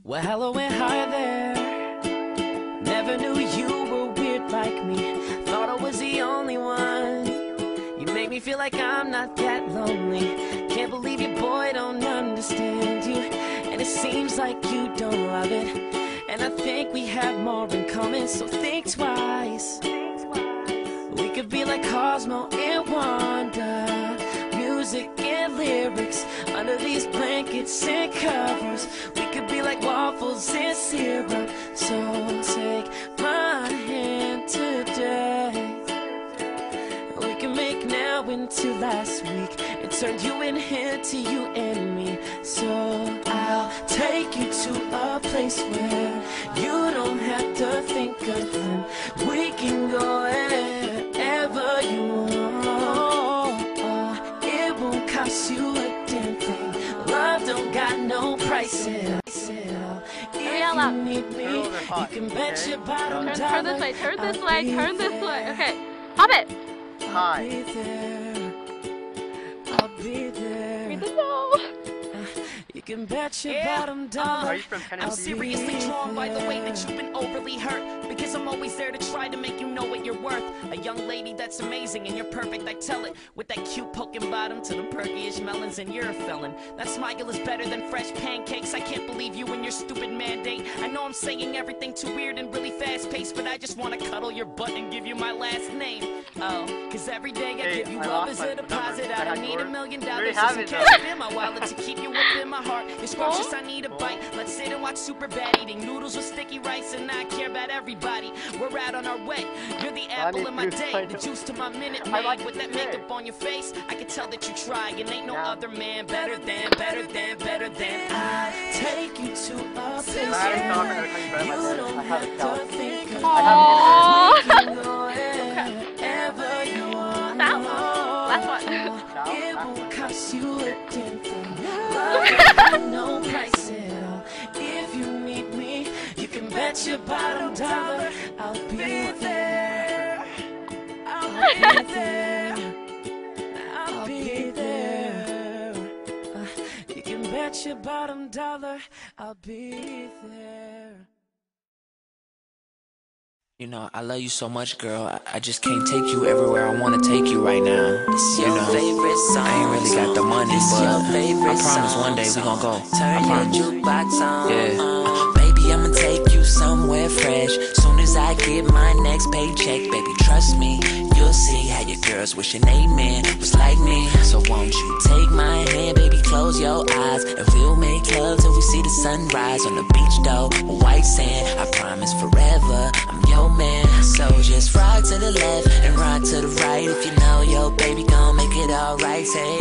Well, hello and hi there. Never knew you were weird like me. Thought I was the only one. You make me feel like I'm not that lonely. Can't believe your boy don't understand you. And it seems like you don't love it. And I think we have more in common, so think twice. We could be like Cosmo and Wanda. Music and lyrics under these blankets and covers. We could be like waffles and syrup. So take my hand today. We can make now into last week and turn you and him to you and me. So I'll take you to a place where you don't have to think of him. We can go wherever you want. Cost you a damn thing. Love don't got no price. If you need me, you can bet your bottom dollar. Turn this way, turn this way, turn this way. Okay, pop it. Hi. I'll be there. Read the no. You can bet your bottom dollar. Are you from Tennessee? I'm seriously drawn by the way that you've been overly hurt, because I'm always there to try to make you know what you're worth. A young lady that's amazing and you're perfect, I tell it. With that cute poking bottom to the perky-ish melons, and you're a felon. That smile is better than fresh pancakes. I can't believe you and your stupid mandate. I know I'm saying everything too weird and really fast-paced, but I just want to cuddle your butt and give you my last name. Oh, cause every day I give you love as a deposit. I don't need $1 million just in cash in my wallet to keep you within my heart. You're scrumptious, I need a bite. Let's sit and watch Superbad, eating noodles with sticky rice, and I care about everybody. We're out on our way. You're the apple of my day, the juice to my Minute Maid. With that makeup on your face, I can tell that you try. And ain't no other man better than. I take you to a place I where you don't have to think of wherever you want. Last one. It won't cost you a damn thing. Love no price at all. If you need me, you can bet your bottom dollar I'll be there. I'll be there. I'll be there. You can bet your bottom dollar I'll be there. You know, I love you so much, girl. I just can't take you everywhere I want to take you right now. This your favorite song. I ain't really got the money, but I promise one day we gon' go. I promise. Jukebox on. Yeah. Baby, I'ma take you somewhere fresh. Soon as I get my next paycheck, baby, trust me, you'll see how your girls wishing they man was like me. So won't you take my hand, baby, close your eyes, and we'll make love till we see the sunrise on the beach, though, white sand. I promise forever, I'm your man. So just rock to the left and rock to the right. If you know your baby gon' make it alright, say